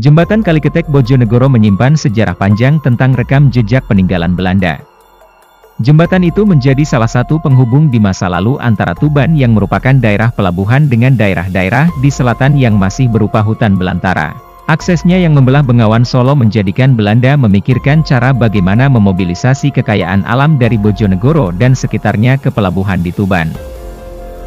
Jembatan Kaliketek Bojonegoro menyimpan sejarah panjang tentang rekam jejak peninggalan Belanda. Jembatan itu menjadi salah satu penghubung di masa lalu antara Tuban yang merupakan daerah pelabuhan dengan daerah-daerah di selatan yang masih berupa hutan belantara. Aksesnya yang membelah Bengawan Solo menjadikan Belanda memikirkan cara bagaimana memobilisasi kekayaan alam dari Bojonegoro dan sekitarnya ke pelabuhan di Tuban.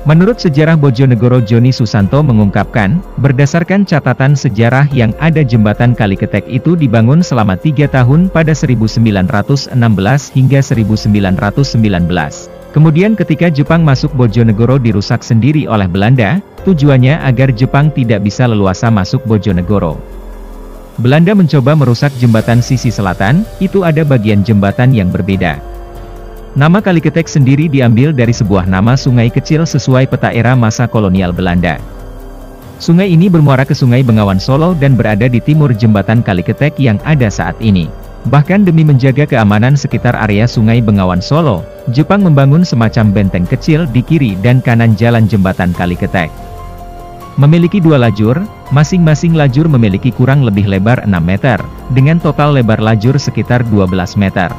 Menurut sejarah Bojonegoro, Joni Susanto mengungkapkan, berdasarkan catatan sejarah yang ada, jembatan Kaliketek itu dibangun selama 3 tahun pada 1916 hingga 1919. Kemudian ketika Jepang masuk Bojonegoro dirusak sendiri oleh Belanda, tujuannya agar Jepang tidak bisa leluasa masuk Bojonegoro. Belanda mencoba merusak jembatan sisi selatan, itu ada bagian jembatan yang berbeda. Nama Kaliketek sendiri diambil dari sebuah nama sungai kecil sesuai peta era masa kolonial Belanda. Sungai ini bermuara ke Sungai Bengawan Solo dan berada di timur jembatan Kaliketek yang ada saat ini. Bahkan demi menjaga keamanan sekitar area Sungai Bengawan Solo, Jepang membangun semacam benteng kecil di kiri dan kanan jalan jembatan Kaliketek. Memiliki 2 lajur, masing-masing lajur memiliki kurang lebih lebar 6 meter, dengan total lebar lajur sekitar 12 meter.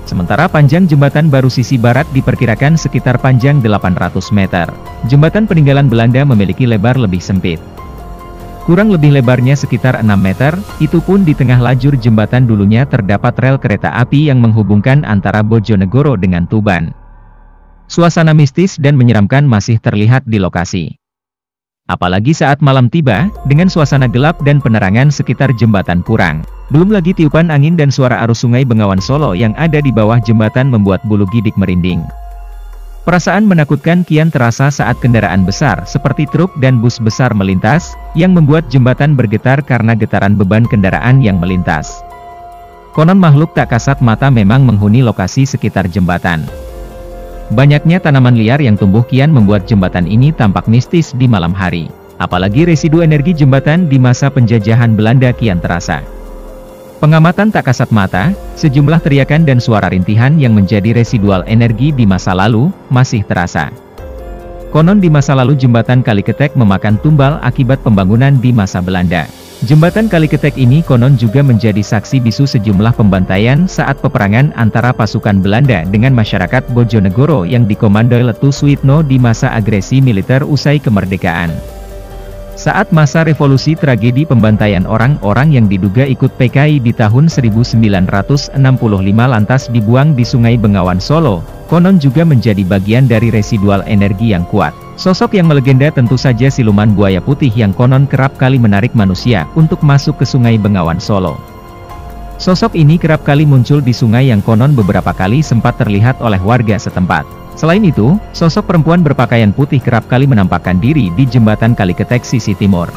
Sementara panjang jembatan baru sisi barat diperkirakan sekitar panjang 800 meter. Jembatan peninggalan Belanda memiliki lebar lebih sempit. Kurang lebih lebarnya sekitar 6 meter, itu pun di tengah lajur jembatan dulunya terdapat rel kereta api yang menghubungkan antara Bojonegoro dengan Tuban. Suasana mistis dan menyeramkan masih terlihat di lokasi. Apalagi saat malam tiba, dengan suasana gelap dan penerangan sekitar jembatan kurang. Belum lagi tiupan angin dan suara arus Sungai Bengawan Solo yang ada di bawah jembatan membuat bulu gidik merinding. Perasaan menakutkan kian terasa saat kendaraan besar seperti truk dan bus besar melintas, yang membuat jembatan bergetar karena getaran beban kendaraan yang melintas. Konon makhluk tak kasat mata memang menghuni lokasi sekitar jembatan. Banyaknya tanaman liar yang tumbuh kian membuat jembatan ini tampak mistis di malam hari. Apalagi residu energi jembatan di masa penjajahan Belanda kian terasa. Pengamatan tak kasat mata, sejumlah teriakan dan suara rintihan yang menjadi residual energi di masa lalu, masih terasa. Konon di masa lalu jembatan Kaliketek memakan tumbal akibat pembangunan di masa Belanda. Jembatan Kaliketek ini konon juga menjadi saksi bisu sejumlah pembantaian saat peperangan antara pasukan Belanda dengan masyarakat Bojonegoro yang dikomandoi Letu Suitno di masa agresi militer usai kemerdekaan. Saat masa revolusi, tragedi pembantaian orang-orang yang diduga ikut PKI di tahun 1965 lantas dibuang di Sungai Bengawan Solo, konon juga menjadi bagian dari residual energi yang kuat. Sosok yang melegenda tentu saja siluman buaya putih yang konon kerap kali menarik manusia untuk masuk ke Sungai Bengawan Solo. Sosok ini kerap kali muncul di sungai yang konon beberapa kali sempat terlihat oleh warga setempat. Selain itu, sosok perempuan berpakaian putih kerap kali menampakkan diri di jembatan Kaliketek sisi timur.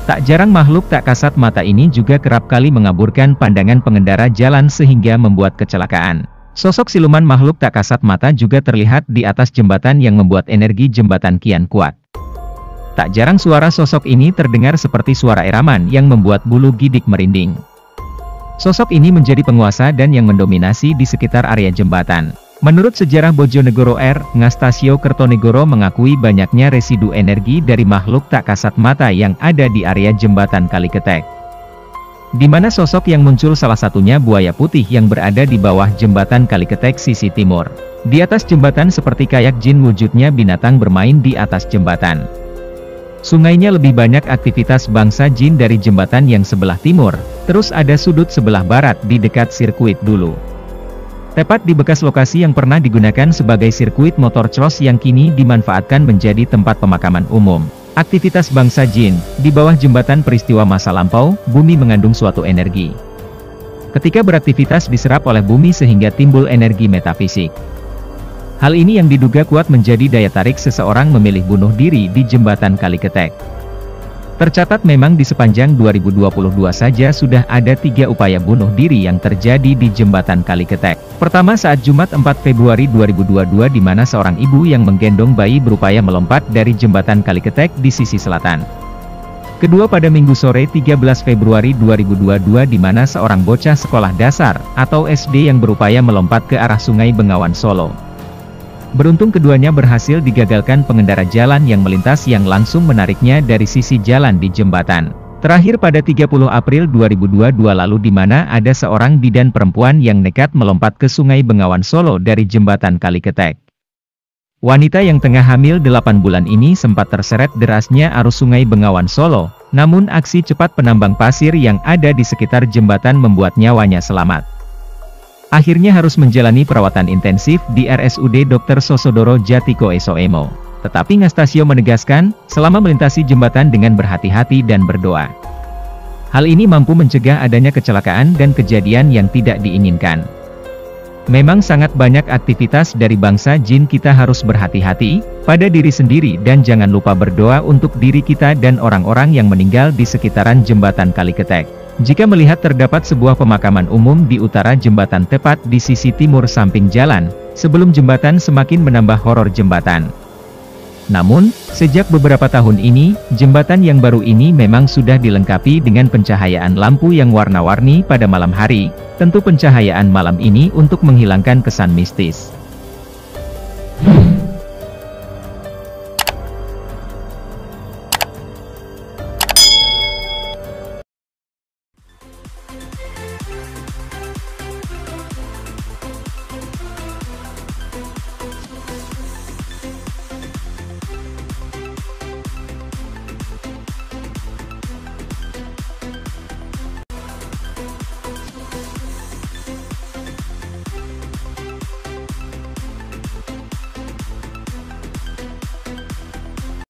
Tak jarang makhluk tak kasat mata ini juga kerap kali mengaburkan pandangan pengendara jalan sehingga membuat kecelakaan. Sosok siluman makhluk tak kasat mata juga terlihat di atas jembatan yang membuat energi jembatan kian kuat. Tak jarang suara sosok ini terdengar seperti suara eraman yang membuat bulu gidik merinding. Sosok ini menjadi penguasa dan yang mendominasi di sekitar area jembatan. Menurut sejarah Bojonegoro R. Ngastasio Kertonegoro mengakui banyaknya residu energi dari makhluk tak kasat mata yang ada di area jembatan Kaliketek. Di mana sosok yang muncul salah satunya buaya putih yang berada di bawah jembatan Kaliketek sisi timur. Di atas jembatan seperti kayak jin, wujudnya binatang bermain di atas jembatan. Sungainya lebih banyak aktivitas bangsa jin dari jembatan yang sebelah timur, terus ada sudut sebelah barat di dekat sirkuit dulu. Tepat di bekas lokasi yang pernah digunakan sebagai sirkuit motor cross yang kini dimanfaatkan menjadi tempat pemakaman umum. Aktivitas bangsa jin, di bawah jembatan peristiwa masa lampau, bumi mengandung suatu energi. Ketika beraktivitas diserap oleh bumi sehingga timbul energi metafisik. Hal ini yang diduga kuat menjadi daya tarik seseorang memilih bunuh diri di jembatan Kaliketek. Tercatat memang di sepanjang 2022 saja sudah ada 3 upaya bunuh diri yang terjadi di jembatan Kaliketek. Pertama saat Jumat 4 Februari 2022 di mana seorang ibu yang menggendong bayi berupaya melompat dari jembatan Kaliketek di sisi selatan. Kedua pada Minggu sore 13 Februari 2022 di mana seorang bocah sekolah dasar atau SD yang berupaya melompat ke arah Sungai Bengawan Solo. Beruntung keduanya berhasil digagalkan pengendara jalan yang melintas yang langsung menariknya dari sisi jalan di jembatan. Terakhir pada 30 April 2022 lalu di mana ada seorang bidan perempuan yang nekat melompat ke Sungai Bengawan Solo dari jembatan Kaliketek. Wanita yang tengah hamil 8 bulan ini sempat terseret derasnya arus Sungai Bengawan Solo, namun aksi cepat penambang pasir yang ada di sekitar jembatan membuat nyawanya selamat. Akhirnya harus menjalani perawatan intensif di RSUD Dr. Sosodoro Jatiko Esoemo. Tetapi Ngastasio menegaskan, selama melintasi jembatan dengan berhati-hati dan berdoa. Hal ini mampu mencegah adanya kecelakaan dan kejadian yang tidak diinginkan. Memang sangat banyak aktivitas dari bangsa jin, kita harus berhati-hati pada diri sendiri dan jangan lupa berdoa untuk diri kita dan orang-orang yang meninggal di sekitaran jembatan Kaliketek. Jika melihat terdapat sebuah pemakaman umum di utara jembatan tepat di sisi timur samping jalan, sebelum jembatan semakin menambah horor jembatan. Namun, sejak beberapa tahun ini, jembatan yang baru ini memang sudah dilengkapi dengan pencahayaan lampu yang warna-warni pada malam hari. Tentu pencahayaan malam ini untuk menghilangkan kesan mistis.